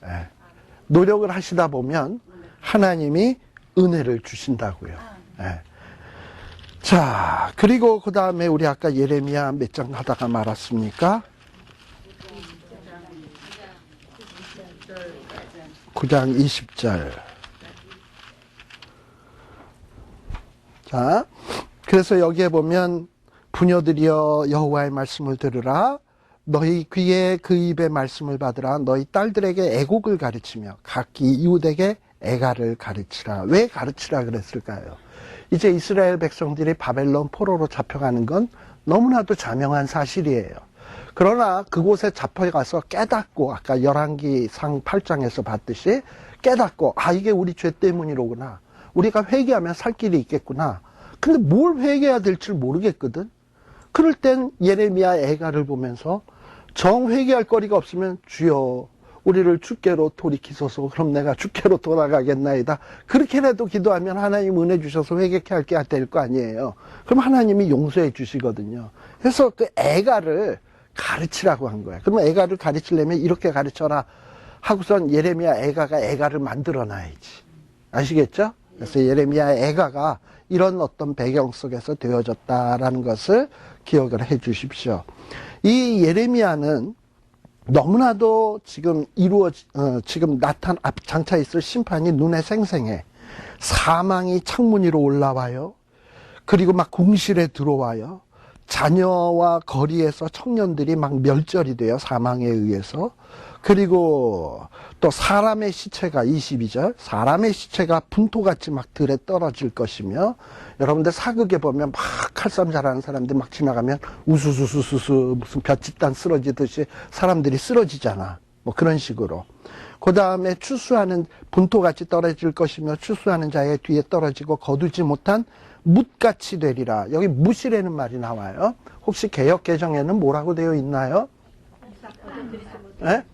예. 노력을 하시다 보면 하나님이 은혜를 주신다고요. 예. 자, 그리고 그 다음에 우리 아까 예레미야 몇 장 하다가 말았습니까? 9장 20절. 자, 그래서 여기에 보면 부녀들이여 여호와의 말씀을 들으라. 너희 귀에 그 입의 말씀을 받으라. 너희 딸들에게 애곡을 가르치며 각기 이웃에게 애가를 가르치라. 왜 가르치라 그랬을까요? 이제 이스라엘 백성들이 바벨론 포로로 잡혀가는 건 너무나도 자명한 사실이에요. 그러나 그곳에 잡혀가서 깨닫고 아까 열왕기상 8장에서 봤듯이 깨닫고 이게 우리 죄 때문이로구나. 우리가 회개하면 살 길이 있겠구나. 근데 뭘 회개해야 될지 모르겠거든. 그럴 땐 예레미야 애가를 보면서 정 회개할 거리가 없으면 주여 우리를 주께로 돌이키소서. 그럼 내가 주께로 돌아가겠나이다. 그렇게라도 기도하면 하나님 은혜 주셔서 회개케 할 게 될 거 아니에요. 그럼 하나님이 용서해 주시거든요. 그래서 그 애가를 가르치라고 한 거야. 그러면 애가를 가르치려면 이렇게 가르쳐라 하고선 예레미야 애가가 애가를 만들어 놔야지. 아시겠죠? 그래서 예레미야 애가가 이런 어떤 배경 속에서 되어졌다라는 것을 기억을 해 주십시오. 이 예레미야는 너무나도 지금 지금 장차 있을 심판이 눈에 생생해. 사망이 창문 위로 올라와요. 그리고 막 궁실에 들어와요. 자녀와 거리에서 청년들이 막 멸절이 돼요. 사망에 의해서. 그리고 또 사람의 시체가 22절 사람의 시체가 분토같이 막 들에 떨어질 것이며 여러분들 사극에 보면 막 칼싸움 잘하는 사람들 막 지나가면 우수수수수수 무슨 볏집단 쓰러지듯이 사람들이 쓰러지잖아. 뭐 그런 식으로. 그 다음에 추수하는 분토같이 떨어질 것이며 추수하는 자의 뒤에 떨어지고 거두지 못한 뭇같이 되리라. 여기 뭇이라는 말이 나와요. 혹시 개역 개정에는 뭐라고 되어 있나요? 네?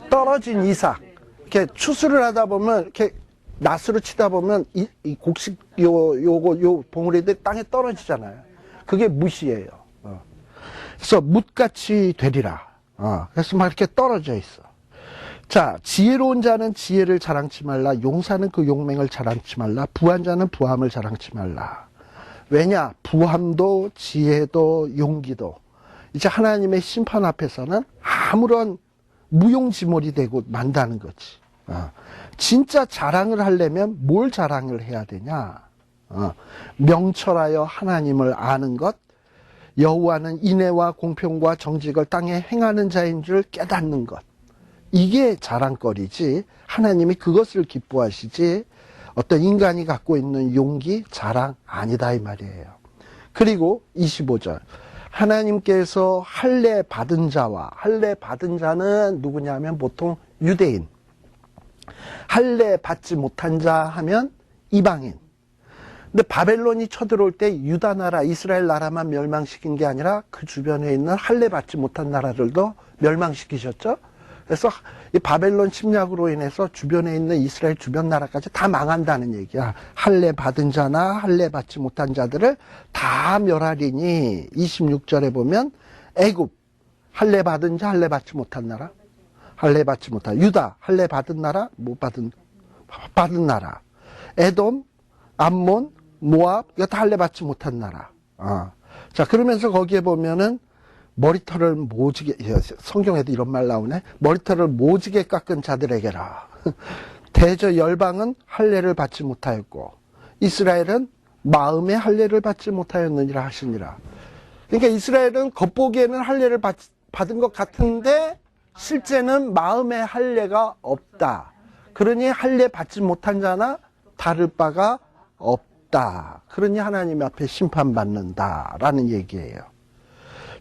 떨어진 이삭. 이렇게 추수를 하다 보면 이렇게 낫으로 치다 보면 이 곡식 요 봉우리들 땅에 떨어지잖아요. 그게 뭇이에요. 그래서 뭇같이 되리라. 그래서 막 이렇게 떨어져 있어. 자, 지혜로운 자는 지혜를 자랑치 말라. 용사는 그 용맹을 자랑치 말라. 부한 자는 부함을 자랑치 말라. 왜냐? 부함도 지혜도 용기도 이제 하나님의 심판 앞에서는 아무런 무용지물이 되고 만다는 거지. 진짜 자랑을 하려면 뭘 자랑을 해야 되냐? 명철하여 하나님을 아는 것, 여호와는 인애와 공평과 정직을 땅에 행하는 자인 줄 깨닫는 것. 이게 자랑거리지. 하나님이 그것을 기뻐하시지. 어떤 인간이 갖고 있는 용기, 자랑 아니다 이 말이에요. 그리고 25절. 하나님께서 할례 받은 자와 할례 받은 자는 누구냐면 보통 유대인. 할례 받지 못한 자 하면 이방인. 근데 바벨론이 쳐들어올 때 유다 나라, 이스라엘 나라만 멸망시킨 게 아니라 그 주변에 있는 할례 받지 못한 나라들도 멸망시키셨죠. 그래서 이 바벨론 침략으로 인해서 주변에 있는 이스라엘 주변 나라까지 다 망한다는 얘기야. 할례 받은 자나 할례 받지 못한 자들을 다 멸하리니 26절에 보면 애굽 할례 받은 자 할례 받지 못한 나라 할례 받지 못한 유다 할례 받은 나라 못 받은 나라 에돔 암몬 모압 이거 다 할례 받지 못한 나라. 자 그러면서 거기에 보면은 머리털을 모지게, 성경에도 이런 말 나오네. 머리털을 모지게 깎은 자들에게라. 대저 열방은 할례를 받지 못하였고 이스라엘은 마음의 할례를 받지 못하였느니라 하시니라. 그러니까 이스라엘은 겉보기에는 할례를 받은 것 같은데 실제는 마음의 할례가 없다. 그러니 할례 받지 못한 자나 다를 바가 없다. 그러니 하나님 앞에 심판받는다라는 얘기예요.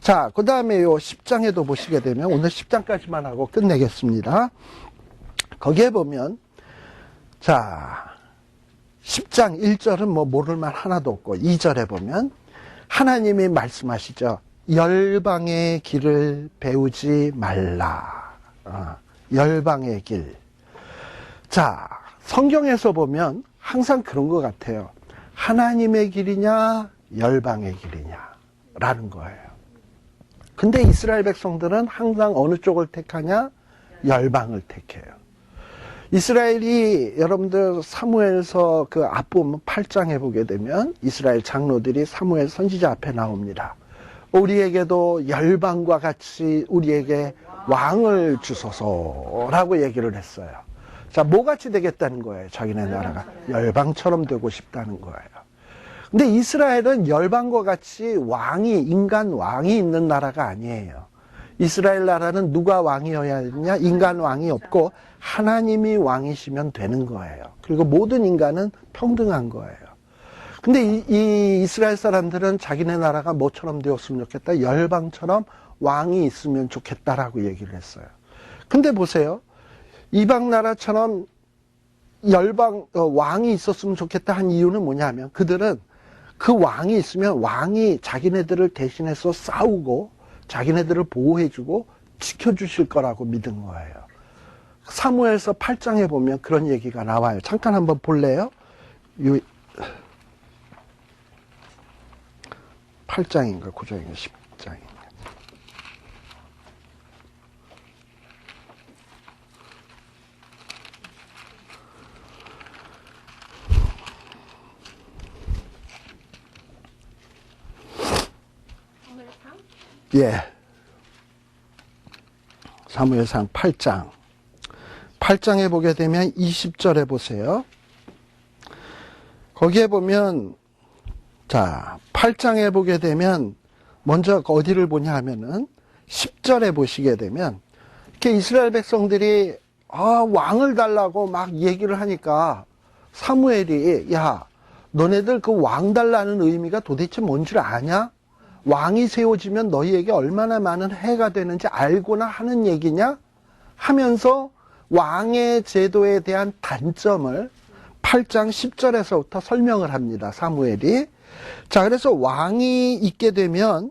자, 그 다음에 요 10장에도 보시게 되면 오늘 10장까지만 하고 끝내겠습니다. 거기에 보면 자 10장 1절은 뭐 모를 말 하나도 없고 2절에 보면 하나님이 말씀하시죠. 열방의 길을 배우지 말라. 열방의 길. 자, 성경에서 보면 항상 그런 것 같아요. 하나님의 길이냐 열방의 길이냐 라는 거예요. 근데 이스라엘 백성들은 항상 어느 쪽을 택하냐? 열방을 택해요. 이스라엘이 여러분들 사무엘서 그 앞부분 8장에 보게 되면 이스라엘 장로들이 사무엘 선지자 앞에 나옵니다. 우리에게도 열방과 같이 우리에게 왕을 주소서라고 얘기를 했어요. 자, 뭐같이 되겠다는 거예요? 자기네 나라가 열방처럼 되고 싶다는 거예요. 근데 이스라엘은 열방과 같이 인간 왕이 있는 나라가 아니에요. 이스라엘 나라는 누가 왕이어야 되냐? 인간 왕이 없고 하나님이 왕이시면 되는 거예요. 그리고 모든 인간은 평등한 거예요. 근데 이 이스라엘 사람들은 자기네 나라가 뭐처럼 되었으면 좋겠다? 열방처럼 왕이 있으면 좋겠다라고 얘기를 했어요. 근데 보세요. 이방 나라처럼 왕이 있었으면 좋겠다 한 이유는 뭐냐면 그들은 그 왕이 있으면 왕이 자기네들을 대신해서 싸우고 자기네들을 보호해주고 지켜주실 거라고 믿은 거예요. 사무엘서 8장에 보면 그런 얘기가 나와요. 잠깐 한번 볼래요? 8장인가 9장인가 10장인가. 예. 사무엘상 8장. 8장에 보게 되면 20절에 보세요. 거기에 보면, 자, 8장에 보게 되면, 먼저 어디를 보냐 하면은, 10절에 보시게 되면, 이렇게 이스라엘 백성들이, 왕을 달라고 막 얘기를 하니까, 사무엘이, 야, 너네들 그 왕 달라는 의미가 도대체 뭔 줄 아냐? 왕이 세워지면 너희에게 얼마나 많은 해가 되는지 알고나 하는 얘기냐? 하면서 왕의 제도에 대한 단점을 8장 10절에서부터 설명을 합니다. 사무엘이. 자, 그래서 왕이 있게 되면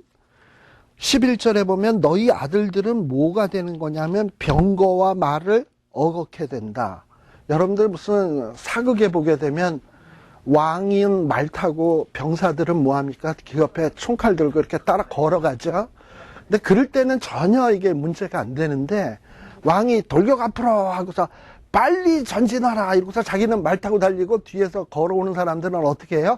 11절에 보면 너희 아들들은 뭐가 되는 거냐면 병거와 말을 어겁게 된다. 여러분들 무슨 사극에 보게 되면 왕인 말 타고 병사들은 뭐합니까? 그 옆에 총칼 들고 이렇게 따라 걸어가죠. 근데 그럴 때는 전혀 이게 문제가 안 되는데 왕이 돌격 앞으로 하고서 빨리 전진하라 이러고서 자기는 말 타고 달리고 뒤에서 걸어오는 사람들은 어떻게 해요?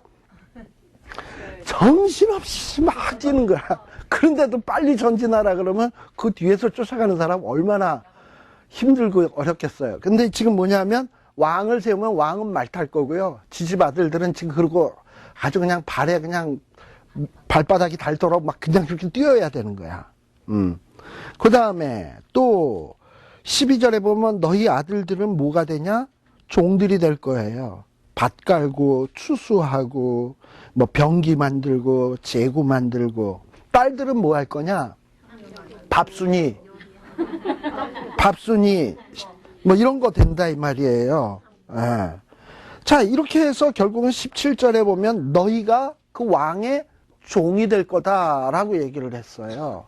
정신없이 막 뛰는 거야. 그런데도 빨리 전진하라 그러면 그 뒤에서 쫓아가는 사람 얼마나 힘들고 어렵겠어요. 근데 지금 뭐냐면 왕을 세우면 왕은 말 탈 거고요. 지집 아들들은 지금 그러고 아주 그냥 발에 그냥 발바닥이 닳도록 막 그냥 그렇게 뛰어야 되는 거야. 그 다음에 또 12절에 보면 너희 아들들은 뭐가 되냐? 종들이 될 거예요. 밭 깔고 추수하고 뭐 병기 만들고 제구 만들고. 딸들은 뭐 할 거냐? 밥순이 뭐 이런 거 된다 이 말이에요. 예. 자, 이렇게 해서 결국은 17절에 보면 너희가 그 왕의 종이 될 거다라고 얘기를 했어요.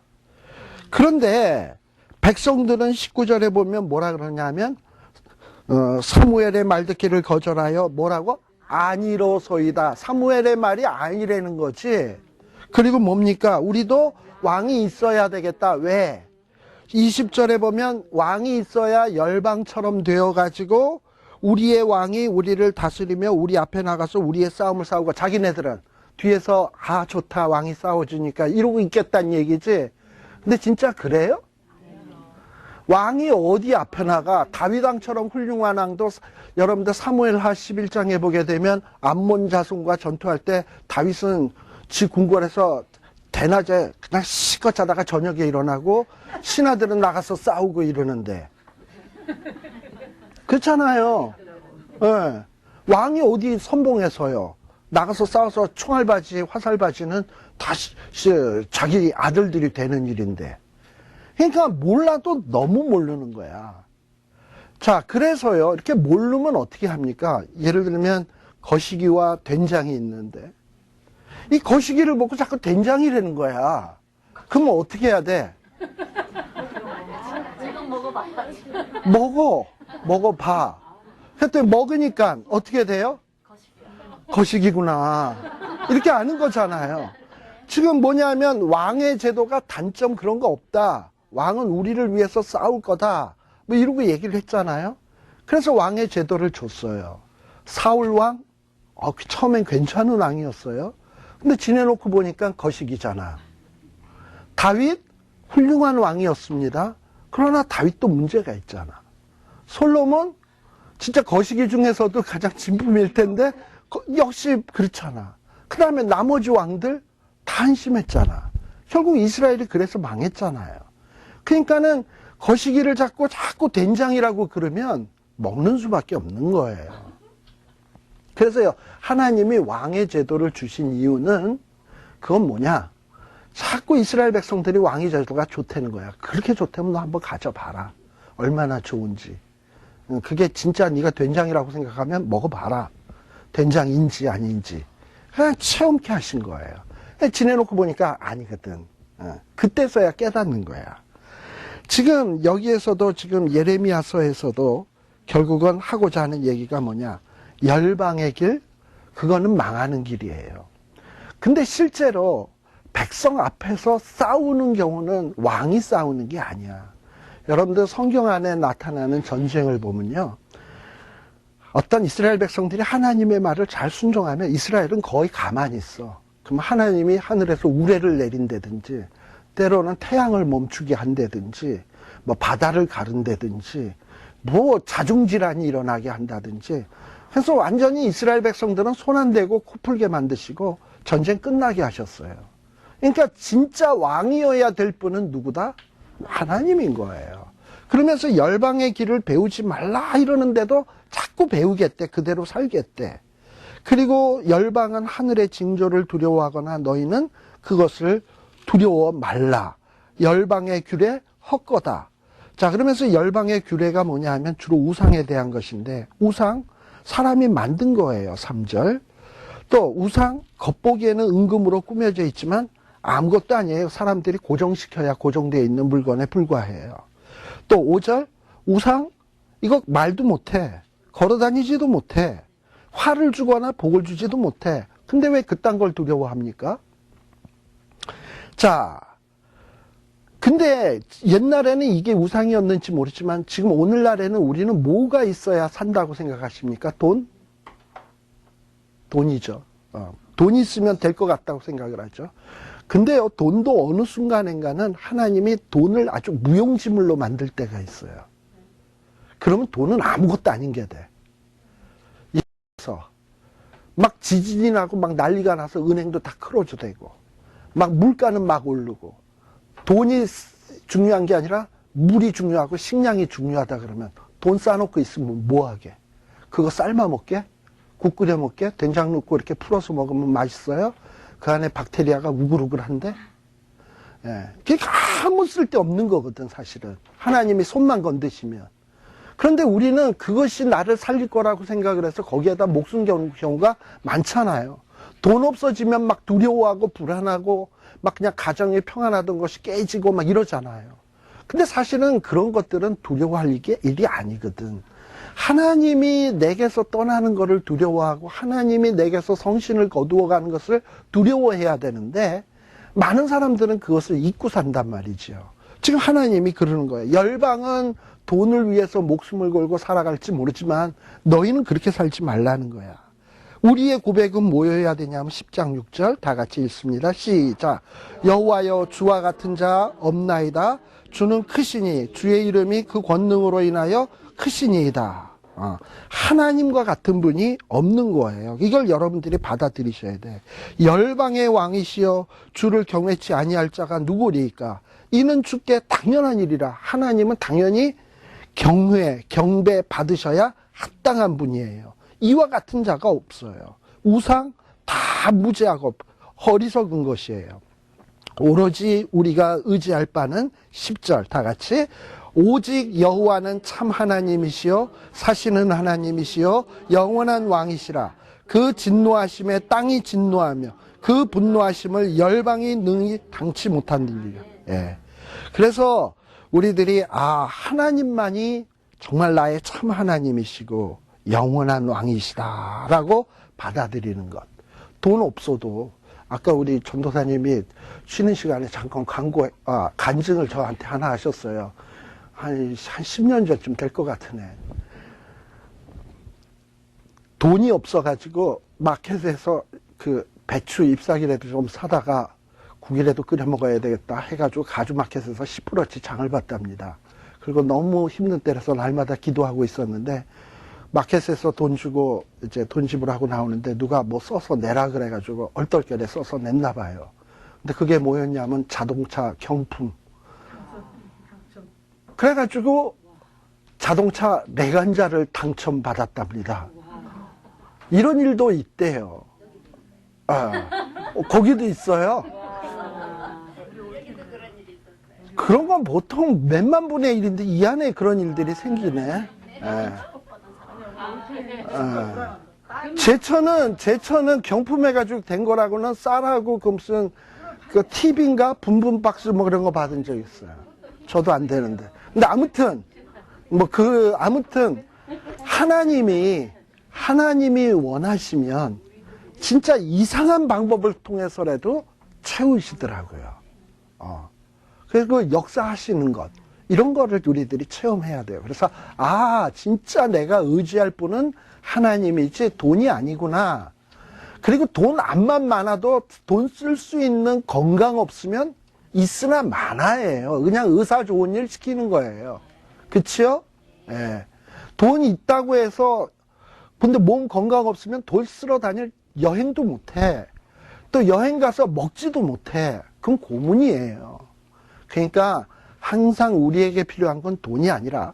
그런데 백성들은 19절에 보면 뭐라 그러냐면 사무엘의 말 듣기를 거절하여 뭐라고? 아니로소이다. 사무엘의 말이 아니라는 거지. 그리고 뭡니까? 우리도 왕이 있어야 되겠다. 왜? 20절에 보면 왕이 있어야 열방처럼 되어가지고 우리의 왕이 우리를 다스리며 우리 앞에 나가서 우리의 싸움을 싸우고 자기네들은 뒤에서 좋다 왕이 싸워주니까 이러고 있겠다는 얘기지. 근데 진짜 그래요? 왕이 어디 앞에 나가? 다윗 왕처럼 훌륭한 왕도 여러분들 사무엘하 11장에 보게 되면 암몬 자손과 전투할 때 다윗은 지 궁궐에서 대낮에 그냥 실컷 자다가 저녁에 일어나고 신하들은 나가서 싸우고 이러는데 그렇잖아요. 네. 왕이 어디 선봉해서요. 나가서 싸워서 총알바지 화살바지는 다시 자기 아들들이 되는 일인데 그러니까 몰라도 너무 모르는 거야. 자, 그래서요 이렇게 모르면 어떻게 합니까? 예를 들면 거시기와 된장이 있는데 이 거시기를 먹고 자꾸 된장이라는 거야. 그러면 어떻게 해야 돼? 지금 먹어봐야지. 먹어봐. 그랬더니 먹으니까 어떻게 돼요? 거시기구나. 이렇게 아는 거잖아요. 지금 뭐냐면 왕의 제도가 단점 그런 거 없다. 왕은 우리를 위해서 싸울 거다. 뭐 이러고 얘기를 했잖아요. 그래서 왕의 제도를 줬어요. 사울 왕, 처음엔 괜찮은 왕이었어요. 근데 지내놓고 보니까 거식이잖아. 다윗, 훌륭한 왕이었습니다. 그러나 다윗도 문제가 있잖아. 솔로몬, 진짜 거시기 중에서도 가장 진품일 텐데 역시 그렇잖아. 그 다음에 나머지 왕들 다 한심했잖아. 결국 이스라엘이 그래서 망했잖아요. 그러니까는 거시기를 자꾸 된장이라고 그러면 먹는 수밖에 없는 거예요. 그래서요, 하나님이 왕의 제도를 주신 이유는 그건 뭐냐? 자꾸 이스라엘 백성들이 왕의 제도가 좋다는 거야. 그렇게 좋다면 너 한번 가져봐라. 얼마나 좋은지. 그게 진짜 네가 된장이라고 생각하면 먹어봐라. 된장인지 아닌지. 그냥 체험케 하신 거예요. 지내놓고 보니까 아니거든. 그때서야 깨닫는 거야. 지금 여기에서도 지금 예레미야서에서도 결국은 하고자 하는 얘기가 뭐냐. 열방의 길, 그거는 망하는 길이에요. 근데 실제로 백성 앞에서 싸우는 경우는 왕이 싸우는 게 아니야. 여러분들 성경 안에 나타나는 전쟁을 보면요. 어떤 이스라엘 백성들이 하나님의 말을 잘 순종하면 이스라엘은 거의 가만히 있어. 그럼 하나님이 하늘에서 우레를 내린다든지, 때로는 태양을 멈추게 한다든지, 뭐 바다를 가른다든지, 뭐 자중질환이 일어나게 한다든지, 그래서 완전히 이스라엘 백성들은 손 안 대고 코 풀게 만드시고 전쟁 끝나게 하셨어요. 그러니까 진짜 왕이어야 될 분은 누구다? 하나님인 거예요. 그러면서 열방의 길을 배우지 말라 이러는데도 자꾸 배우겠대. 그대로 살겠대. 그리고 열방은 하늘의 징조를 두려워하거나 너희는 그것을 두려워 말라. 열방의 규례 헛거다. 자, 그러면서 열방의 규례가 뭐냐 하면 주로 우상에 대한 것인데, 우상 사람이 만든 거예요. 3절. 또 우상 겉보기에는 은금으로 꾸며져 있지만 아무것도 아니에요. 사람들이 고정시켜야 고정되어 있는 물건에 불과해요. 또 5절 우상 이거 말도 못해. 걸어다니지도 못해. 화를 주거나 복을 주지도 못해. 근데 왜 그딴 걸 두려워합니까? 자, 근데 옛날에는 이게 우상이었는지 모르지만 지금 오늘날에는 우리는 뭐가 있어야 산다고 생각하십니까? 돈이죠. 돈이 있으면 될 것 같다고 생각을 하죠. 근데요, 돈도 어느 순간인가는 하나님이 돈을 아주 무용지물로 만들 때가 있어요. 그러면 돈은 아무것도 아닌 게 돼. 그래서 막 지진이 나고 막 난리가 나서 은행도 다 크로즈되고 막 물가는 막 오르고 돈이 중요한 게 아니라 물이 중요하고 식량이 중요하다 그러면 돈 쌓아놓고 있으면 뭐하게? 그거 삶아 먹게? 국 끓여 먹게? 된장 넣고 이렇게 풀어서 먹으면 맛있어요? 그 안에 박테리아가 우글우글한데? 예. 그게 아무 쓸데없는 거거든, 사실은. 하나님이 손만 건드시면. 그런데 우리는 그것이 나를 살릴 거라고 생각을 해서 거기에다 목숨 거는 경우가 많잖아요. 돈 없어지면 막 두려워하고 불안하고 막 그냥 가정이 평안하던 것이 깨지고 막 이러잖아요. 근데 사실은 그런 것들은 두려워할 일이 아니거든. 하나님이 내게서 떠나는 것을 두려워하고 하나님이 내게서 성신을 거두어가는 것을 두려워해야 되는데 많은 사람들은 그것을 잊고 산단 말이죠. 지금 하나님이 그러는 거예요. 열방은 돈을 위해서 목숨을 걸고 살아갈지 모르지만 너희는 그렇게 살지 말라는 거야. 우리의 고백은 뭐여야 되냐면 10장 6절 다 같이 읽습니다. 시작. 여호와여 주와 같은 자 없나이다. 주는 크시니 주의 이름이 그 권능으로 인하여 크시니이다. 하나님과 같은 분이 없는 거예요. 이걸 여러분들이 받아들이셔야 돼. 열방의 왕이시여 주를 경외치 아니할 자가 누구리까? 이는 주께 당연한 일이라. 하나님은 당연히 경배 받으셔야 합당한 분이에요. 이와 같은 자가 없어요. 우상 다 무죄하고 어리석은 것이에요. 오로지 우리가 의지할 바는 10절 다 같이 오직 여호와는 참 하나님이시여 사시는 하나님이시여 영원한 왕이시라. 그 진노하심에 땅이 진노하며 그 분노하심을 열방이 능히 당치 못한들이라. 예. 그래서 우리들이 하나님만이 정말 나의 참 하나님이시고 영원한 왕이시다라고 받아들이는 것. 돈 없어도 아까 우리 전도사님이 쉬는 시간에 잠깐 간증을 저한테 하나 하셨어요. 한 10년 전쯤 될 것 같으네. 돈이 없어가지고 마켓에서 그 배추 잎사귀라도 좀 사다가 국이라도 끓여 먹어야 되겠다 해가지고 가주 마켓에서 10%치 장을 봤답니다. 그리고 너무 힘든 때라서 날마다 기도하고 있었는데 마켓에서 돈 주고 이제 돈 지불하고 나오는데 누가 뭐 써서 내라 그래가지고 얼떨결에 써서 냈나 봐요. 근데 그게 뭐였냐면 자동차 경품. 그래가지고 자동차 내관자를 당첨받았답니다. 이런 일도 있대요. 거기도 있어요. 그런 건 보통 몇만 분의 일인데 이 안에 그런 일들이 생기네. 제천은 경품해가지고 된 거라고는 쌀하고 그 무슨 그 팁인가 분분 박스 뭐 그런 거 받은 적 있어요. 저도 안 되는데. 근데 아무튼 아무튼 하나님이 원하시면 진짜 이상한 방법을 통해서라도 채우시더라고요. 그리고 역사하시는 것 이런 거를 우리들이 체험해야 돼요. 그래서 진짜 내가 의지할 분은 하나님이지 돈이 아니구나. 그리고 돈 암만 많아도 돈 쓸 수 있는 건강 없으면 있으나 마나예요. 그냥 의사 좋은 일 시키는 거예요. 그치요? 예. 돈이 있다고 해서 근데 몸 건강 없으면 돈 쓰러 다닐 여행도 못해. 또 여행 가서 먹지도 못해. 그건 고문이에요. 그러니까 항상 우리에게 필요한 건 돈이 아니라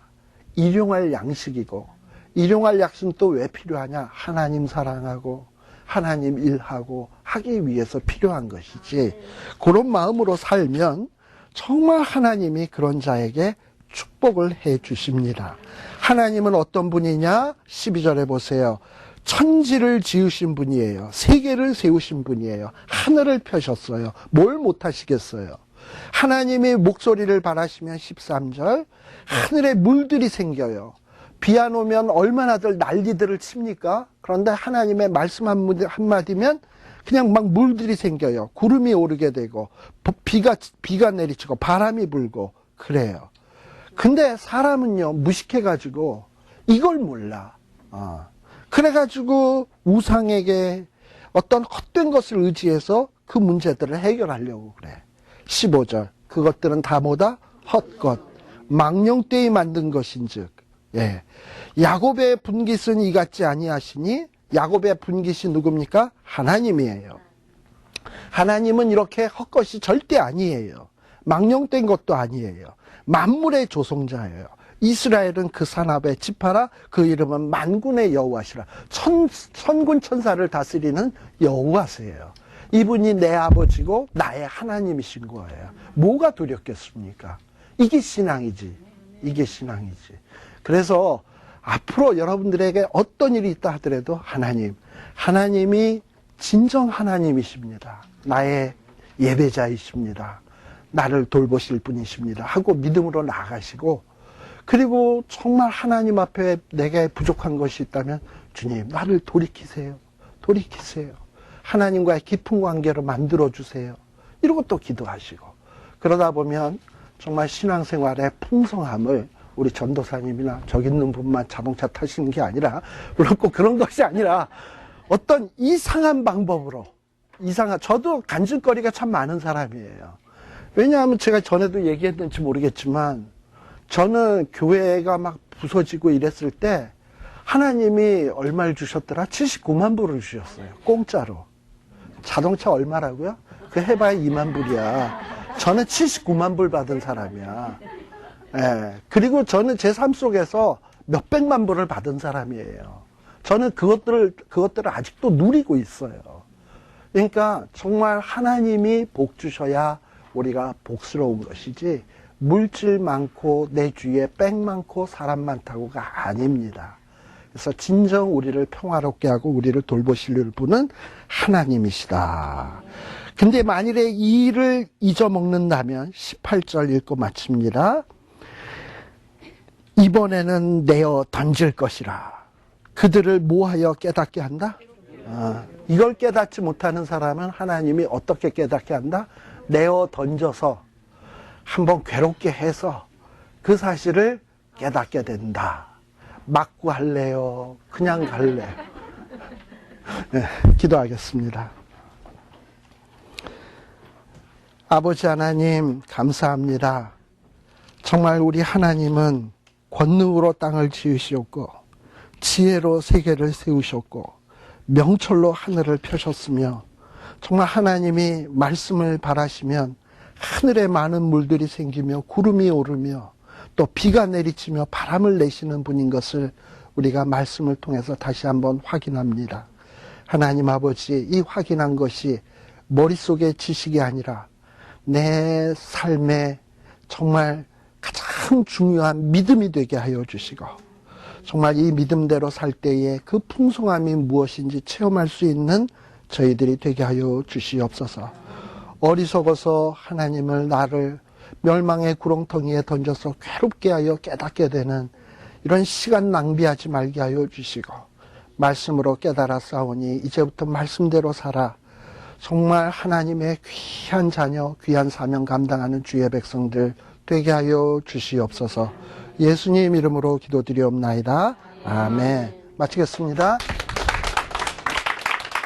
일용할 양식이고, 일용할 양식은 또 왜 필요하냐? 하나님 사랑하고 하나님 일하고 하기 위해서 필요한 것이지. 그런 마음으로 살면 정말 하나님이 그런 자에게 축복을 해 주십니다. 하나님은 어떤 분이냐? 12절에 보세요. 천지를 지으신 분이에요. 세계를 세우신 분이에요. 하늘을 펴셨어요. 뭘 못하시겠어요? 하나님이 목소리를 바라시면 13절 하늘에 물들이 생겨요. 비 안 오면 얼마나들 난리들을 칩니까? 그런데 하나님의 말씀 한마디면 그냥 막 물들이 생겨요. 구름이 오르게 되고 비가 내리치고 바람이 불고 그래요. 근데 사람은요 무식해가지고 이걸 몰라. 그래가지고 우상에게 어떤 헛된 것을 의지해서 그 문제들을 해결하려고 그래. 15절 그것들은 다 뭐다? 헛것 망령되이 만든 것인즉. 예. 야곱의 분깃은 이같지 아니하시니. 야곱의 분깃이 누굽니까? 하나님이에요. 하나님은 이렇게 헛것이 절대 아니에요. 망령된 것도 아니에요. 만물의 조성자예요. 이스라엘은 그 산업의 지파라. 그 이름은 만군의 여호와시라. 천군 천사를 다스리는 여호와세요. 이분이 내 아버지고 나의 하나님이신 거예요. 뭐가 두렵겠습니까? 이게 신앙이지. 이게 신앙이지. 그래서 앞으로 여러분들에게 어떤 일이 있다 하더라도 하나님이 진정 하나님이십니다. 나의 예배자이십니다. 나를 돌보실 분이십니다. 하고 믿음으로 나아가시고, 그리고 정말 하나님 앞에 내게 부족한 것이 있다면 주님 나를 돌이키세요. 돌이키세요. 하나님과의 깊은 관계로 만들어주세요. 이러고 또 기도하시고, 그러다 보면 정말 신앙생활의 풍성함을 우리 전도사님이나 저기 있는 분만 자동차 타시는 게 아니라, 물론 꼭 그런 것이 아니라 어떤 이상한 방법으로, 저도 간증거리가 참 많은 사람이에요. 왜냐하면 제가 전에도 얘기했는지 모르겠지만 저는 교회가 막 부서지고 이랬을 때 하나님이 얼마를 주셨더라? 79만 불을 주셨어요. 공짜로. 자동차 얼마라고요? 그 해봐야 2만 불이야. 저는 79만 불 받은 사람이야. 예. 그리고 저는 제 삶 속에서 몇백만 불을 받은 사람이에요. 저는 그것들을 아직도 누리고 있어요. 그러니까 정말 하나님이 복 주셔야 우리가 복스러운 것이지, 물질 많고 내 주위에 빽 많고 사람 많다고가 아닙니다. 그래서 진정 우리를 평화롭게 하고 우리를 돌보실 분은 하나님이시다. 근데 만일에 이 일을 잊어먹는다면 18절 읽고 마칩니다. 이번에는 내어 던질 것이라. 그들을 뭐하여 깨닫게 한다? 이걸 깨닫지 못하는 사람은 하나님이 어떻게 깨닫게 한다? 내어 던져서 한번 괴롭게 해서 그 사실을 깨닫게 된다. 맞고 할래요? 그냥 갈래? 네, 기도하겠습니다. 아버지 하나님, 감사합니다. 정말 우리 하나님은 권능으로 땅을 지으셨고, 지혜로 세계를 세우셨고, 명철로 하늘을 펴셨으며, 정말 하나님이 말씀을 바라시면 하늘에 많은 물들이 생기며 구름이 오르며 또 비가 내리치며 바람을 내시는 분인 것을 우리가 말씀을 통해서 다시 한번 확인합니다. 하나님 아버지, 이 확인한 것이 머릿속의 지식이 아니라 내 삶에 정말 가장 중요한 믿음이 되게 하여 주시고, 정말 이 믿음대로 살 때에 그 풍성함이 무엇인지 체험할 수 있는 저희들이 되게 하여 주시옵소서. 어리석어서 하나님을 나를 멸망의 구렁텅이에 던져서 괴롭게 하여 깨닫게 되는 이런 시간 낭비하지 말게 하여 주시고, 말씀으로 깨달아 싸우니 이제부터 말씀대로 살아 정말 하나님의 귀한 자녀, 귀한 사명 감당하는 주의 백성들 되게 하여 주시옵소서. 예수님 이름으로 기도드리옵나이다. 아멘. 마치겠습니다.